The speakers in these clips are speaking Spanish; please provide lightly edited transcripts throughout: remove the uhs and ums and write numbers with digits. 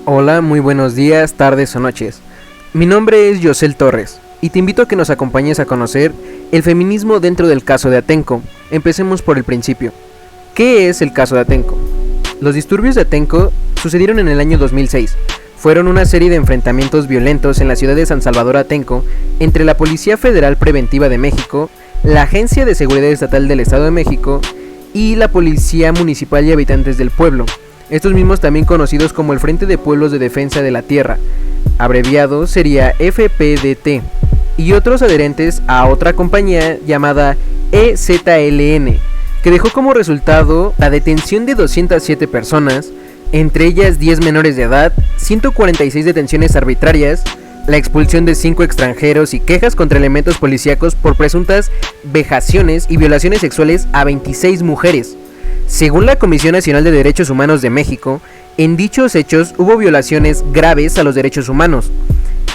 Hola, muy buenos días, tardes o noches. Mi nombre es Yosel Torres y te invito a que nos acompañes a conocer el feminismo dentro del caso de Atenco. Empecemos por el principio. ¿Qué es el caso de Atenco? Los disturbios de Atenco sucedieron en el año 2006. Fueron una serie de enfrentamientos violentos en la ciudad de San Salvador Atenco entre la Policía Federal Preventiva de México, la Agencia de Seguridad Estatal del Estado de México y la Policía Municipal y habitantes del pueblo. Estos mismos también conocidos como el Frente de Pueblos de Defensa de la Tierra, abreviado sería FPDT, y otros adherentes a otra compañía llamada EZLN, que dejó como resultado la detención de 207 personas, entre ellas 10 menores de edad, 146 detenciones arbitrarias, la expulsión de 5 extranjeros y quejas contra elementos policíacos por presuntas vejaciones y violaciones sexuales a 26 mujeres. Según la Comisión Nacional de Derechos Humanos de México, en dichos hechos hubo violaciones graves a los derechos humanos,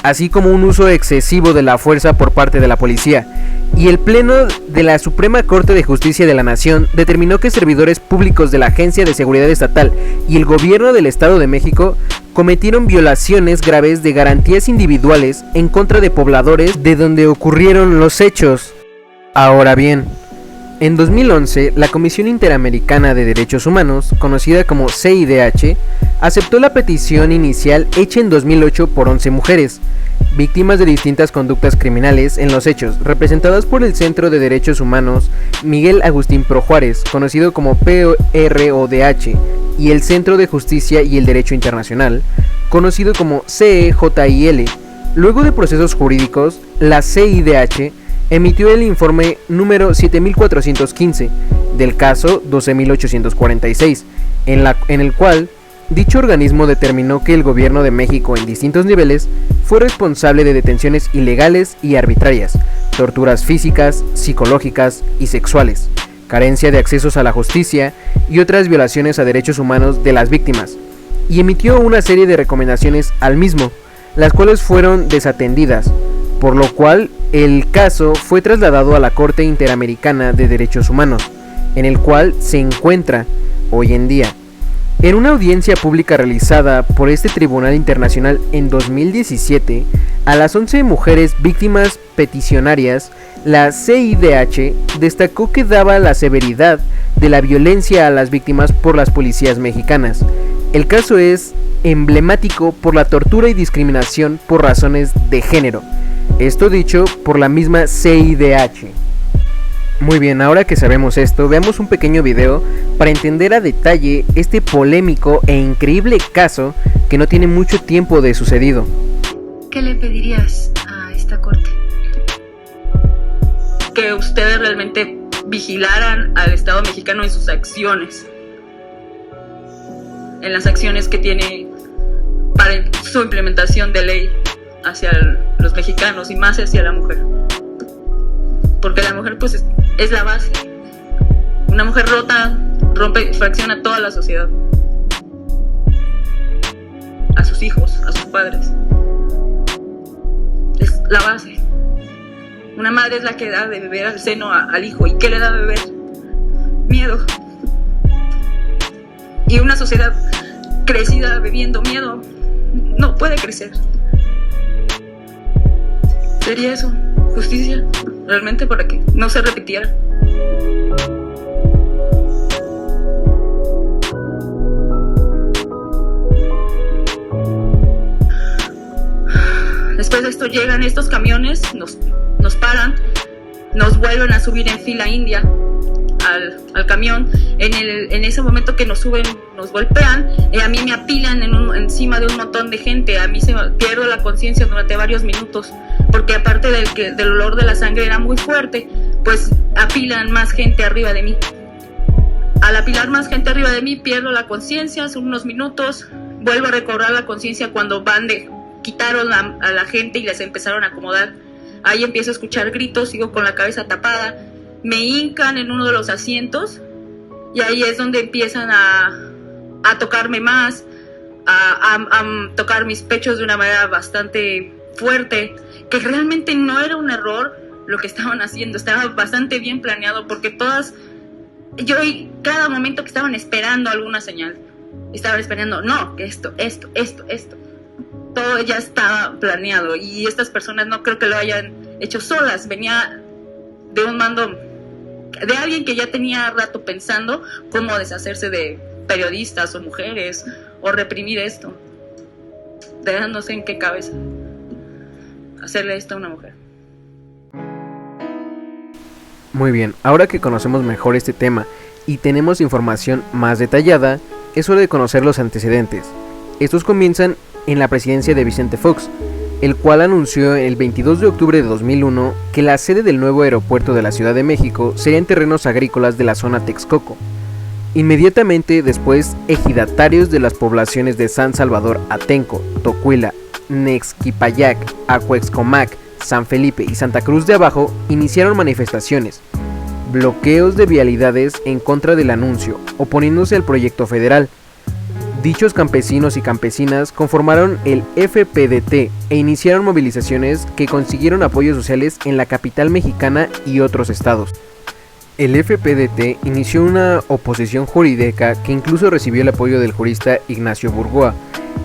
así como un uso excesivo de la fuerza por parte de la policía, y el Pleno de la Suprema Corte de Justicia de la Nación determinó que servidores públicos de la Agencia de Seguridad Estatal y el Gobierno del Estado de México cometieron violaciones graves de garantías individuales en contra de pobladores de donde ocurrieron los hechos. Ahora bien, en 2011, la Comisión Interamericana de Derechos Humanos, conocida como CIDH, aceptó la petición inicial hecha en 2008 por 11 mujeres, víctimas de distintas conductas criminales en los hechos, representadas por el Centro de Derechos Humanos Miguel Agustín Pro Juárez, conocido como PRODH, y el Centro de Justicia y el Derecho Internacional, conocido como CEJIL. Luego de procesos jurídicos, la CIDH emitió el informe número 7415 del caso 12846, en el cual dicho organismo determinó que el gobierno de México en distintos niveles fue responsable de detenciones ilegales y arbitrarias, torturas físicas, psicológicas y sexuales, carencia de accesos a la justicia y otras violaciones a derechos humanos de las víctimas, y emitió una serie de recomendaciones al mismo, las cuales fueron desatendidas, por lo cual el caso fue trasladado a la Corte Interamericana de Derechos Humanos, en el cual se encuentra hoy en día. En una audiencia pública realizada por este Tribunal Internacional en 2017, a las 11 mujeres víctimas peticionarias, la CIDH destacó que daba la severidad de la violencia a las víctimas por las policías mexicanas. El caso es emblemático por la tortura y discriminación por razones de género. Esto dicho por la misma CIDH. Muy bien, ahora que sabemos esto, veamos un pequeño video para entender a detalle este polémico e increíble caso que no tiene mucho tiempo de sucedido. ¿Qué le pedirías a esta corte? Que ustedes realmente vigilaran al Estado mexicano en sus acciones, en las acciones que tiene para su implementación de ley hacia los mexicanos y más hacia la mujer, porque la mujer pues es la base. Una mujer rota rompe y fracciona toda la sociedad, a sus hijos, a sus padres. Es la base. Una madre es la que da de beber al seno al hijo. ¿Y qué le da de beber? Miedo. Y una sociedad crecida bebiendo miedo no puede crecer. ¿Sería eso justicia realmente para que no se repitiera? Después de esto llegan estos camiones, nos paran, nos vuelven a subir en fila india al camión. En ese momento que nos suben, nos golpean, a mí me apilan encima de un montón de gente. A mí pierdo la conciencia durante varios minutos, porque aparte del olor de la sangre era muy fuerte, pues apilan más gente arriba de mí. Al apilar más gente arriba de mí, pierdo la conciencia. Son unos minutos, vuelvo a recobrar la conciencia cuando quitaron a la gente y les empezaron a acomodar. Ahí empiezo a escuchar gritos, sigo con la cabeza tapada, me hincan en uno de los asientos y ahí es donde empiezan a tocarme más, a tocar mis pechos de una manera bastante fuerte, que realmente no era un error lo que estaban haciendo, estaba bastante bien planeado, porque cada momento que estaban esperando alguna señal, estaban esperando, no, que esto. Todo ya estaba planeado y estas personas no creo que lo hayan hecho solas, venía de un mando, de alguien que ya tenía rato pensando cómo deshacerse de periodistas o mujeres o reprimir esto. De verdad no sé en qué cabeza hacerle esto a una mujer. Muy bien, ahora que conocemos mejor este tema y tenemos información más detallada, es hora de conocer los antecedentes. Estos comienzan en la presidencia de Vicente Fox, el cual anunció el 22 de octubre de 2001 que la sede del nuevo aeropuerto de la Ciudad de México sería en terrenos agrícolas de la zona Texcoco. Inmediatamente después, ejidatarios de las poblaciones de San Salvador Atenco, Tocuila, Nexquipayac, Acuexcomac, San Felipe y Santa Cruz de Abajo iniciaron manifestaciones, bloqueos de vialidades en contra del anuncio, oponiéndose al proyecto federal. Dichos campesinos y campesinas conformaron el FPDT e iniciaron movilizaciones que consiguieron apoyos sociales en la capital mexicana y otros estados. El FPDT inició una oposición jurídica que incluso recibió el apoyo del jurista Ignacio Burgoa.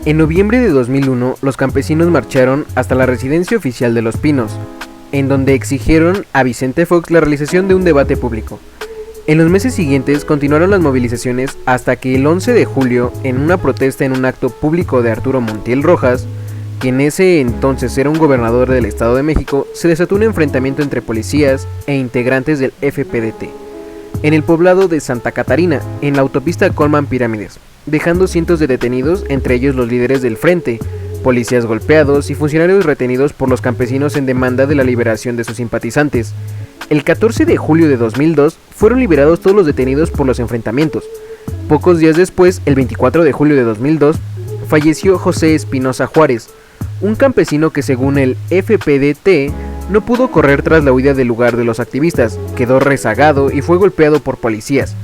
En noviembre de 2001, los campesinos marcharon hasta la residencia oficial de Los Pinos, en donde exigieron a Vicente Fox la realización de un debate público. En los meses siguientes continuaron las movilizaciones hasta que el 11 de julio, en una protesta en un acto público de Arturo Montiel Rojas, que en ese entonces era un gobernador del Estado de México, se desató un enfrentamiento entre policías e integrantes del FPDT en el poblado de Santa Catarina, en la autopista Colman Pirámides, dejando cientos de detenidos, entre ellos los líderes del frente, policías golpeados y funcionarios retenidos por los campesinos en demanda de la liberación de sus simpatizantes. El 14 de julio de 2002 fueron liberados todos los detenidos por los enfrentamientos. Pocos días después, el 24 de julio de 2002, falleció José Espinosa Juárez, un campesino que según el FPDT no pudo correr tras la huida del lugar de los activistas, quedó rezagado y fue golpeado por policías.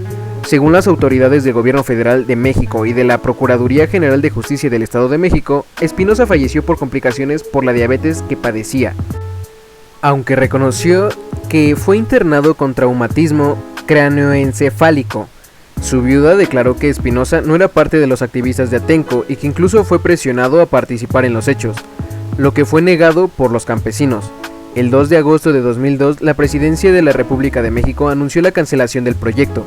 Según las autoridades del Gobierno Federal de México y de la Procuraduría General de Justicia del Estado de México, Espinosa falleció por complicaciones por la diabetes que padecía, aunque reconoció que fue internado con traumatismo cráneoencefálico. Su viuda declaró que Espinosa no era parte de los activistas de Atenco y que incluso fue presionado a participar en los hechos, lo que fue negado por los campesinos. El 2 de agosto de 2002, la Presidencia de la República de México anunció la cancelación del proyecto.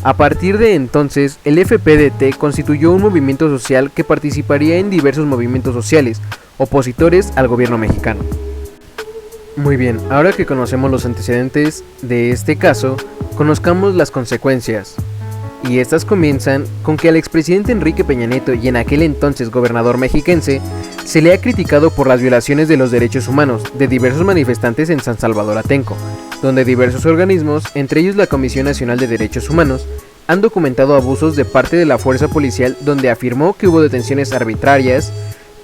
A partir de entonces, el FPDT constituyó un movimiento social que participaría en diversos movimientos sociales opositores al gobierno mexicano. Muy bien, ahora que conocemos los antecedentes de este caso, conozcamos las consecuencias. Y estas comienzan con que al expresidente Enrique Peña Nieto y en aquel entonces gobernador mexiquense se le ha criticado por las violaciones de los derechos humanos de diversos manifestantes en San Salvador Atenco, donde diversos organismos, entre ellos la Comisión Nacional de Derechos Humanos, han documentado abusos de parte de la fuerza policial, donde afirmó que hubo detenciones arbitrarias,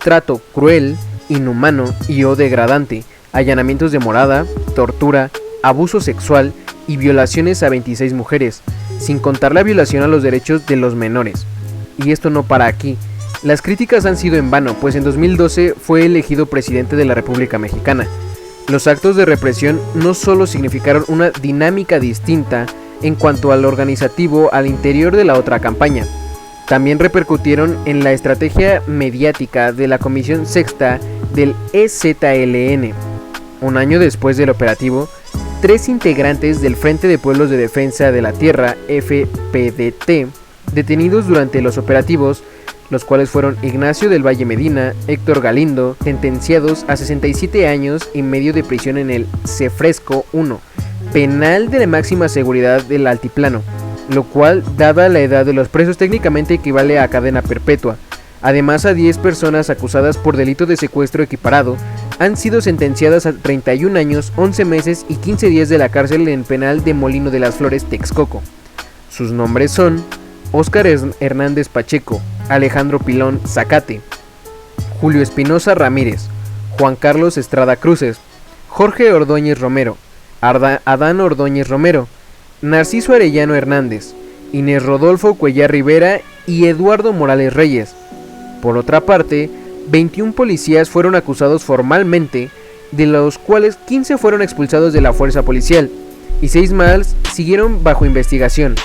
trato cruel, inhumano y o degradante, allanamientos de morada, tortura, abuso sexual y violaciones a 26 mujeres, sin contar la violación a los derechos de los menores. Y esto no para aquí. Las críticas han sido en vano, pues en 2012 fue elegido presidente de la República Mexicana. Los actos de represión no solo significaron una dinámica distinta en cuanto al organizativo al interior de la otra campaña, también repercutieron en la estrategia mediática de la Comisión Sexta del EZLN. Un año después del operativo, 3 integrantes del Frente de Pueblos de Defensa de la Tierra, FPDT, detenidos durante los operativos, los cuales fueron Ignacio del Valle Medina, Héctor Galindo, sentenciados a 67 años y medio de prisión en el Cefresco 1, penal de la máxima seguridad del Altiplano, lo cual, dada la edad de los presos, técnicamente equivale a cadena perpetua. Además, a 10 personas acusadas por delito de secuestro equiparado han sido sentenciadas a 31 años, 11 meses y 15 días de la cárcel en el penal de Molino de las Flores, Texcoco. Sus nombres son Óscar Hernández Pacheco, Alejandro Pilón Zacate, Julio Espinosa Ramírez, Juan Carlos Estrada Cruces, Jorge Ordóñez Romero, Adán Ordóñez Romero, Narciso Arellano Hernández, Inés Rodolfo Cuellar Rivera y Eduardo Morales Reyes. Por otra parte, 21 policías fueron acusados formalmente, de los cuales 15 fueron expulsados de la fuerza policial y 6 más siguieron bajo investigación.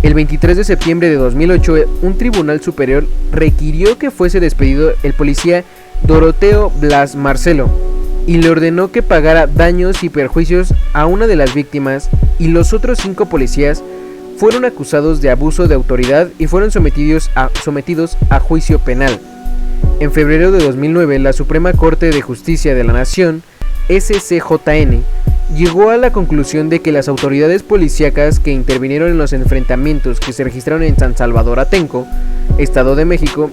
El 23 de septiembre de 2008, un tribunal superior requirió que fuese despedido el policía Doroteo Blas Marcelo y le ordenó que pagara daños y perjuicios a una de las víctimas, y los otros 5 policías fueron acusados de abuso de autoridad y fueron sometidos a juicio penal. En febrero de 2009, la Suprema Corte de Justicia de la Nación, SCJN, llegó a la conclusión de que las autoridades policíacas que intervinieron en los enfrentamientos que se registraron en San Salvador Atenco, Estado de México,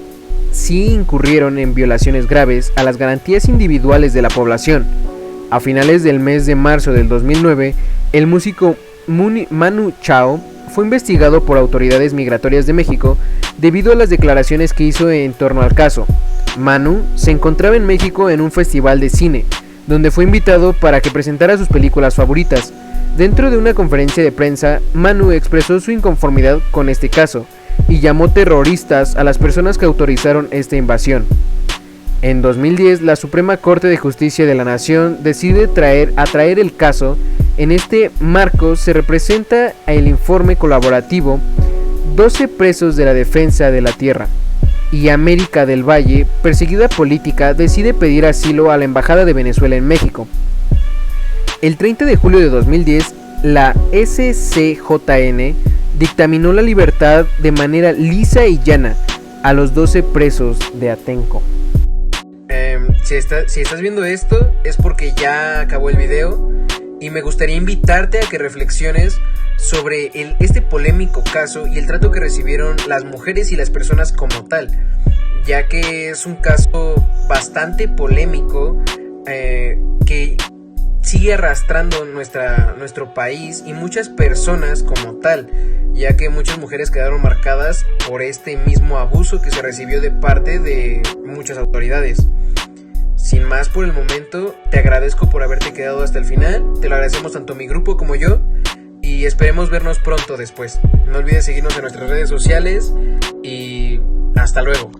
sí incurrieron en violaciones graves a las garantías individuales de la población. A finales del mes de marzo del 2009, el músico Manu Chao fue investigado por autoridades migratorias de México debido a las declaraciones que hizo en torno al caso. Manu se encontraba en México en un festival de cine, donde fue invitado para que presentara sus películas favoritas. Dentro de una conferencia de prensa, Manu expresó su inconformidad con este caso y llamó terroristas a las personas que autorizaron esta invasión. En 2010, la Suprema Corte de Justicia de la Nación decide atraer el caso. En este marco se representa el informe colaborativo 12 presos de la defensa de la tierra, y América del Valle, perseguida política, decide pedir asilo a la Embajada de Venezuela en México. El 30 de julio de 2010, la SCJN dictaminó la libertad de manera lisa y llana a los 12 presos de Atenco. Si estás viendo esto es porque ya acabó el video, y me gustaría invitarte a que reflexiones sobre este polémico caso y el trato que recibieron las mujeres y las personas como tal, ya que es un caso bastante polémico que sigue arrastrando nuestro país y muchas personas como tal, ya que muchas mujeres quedaron marcadas por este mismo abuso que se recibió de parte de muchas autoridades. Sin más por el momento, te agradezco por haberte quedado hasta el final, te lo agradecemos tanto mi grupo como yo, y esperemos vernos pronto después. No olvides seguirnos en nuestras redes sociales y hasta luego.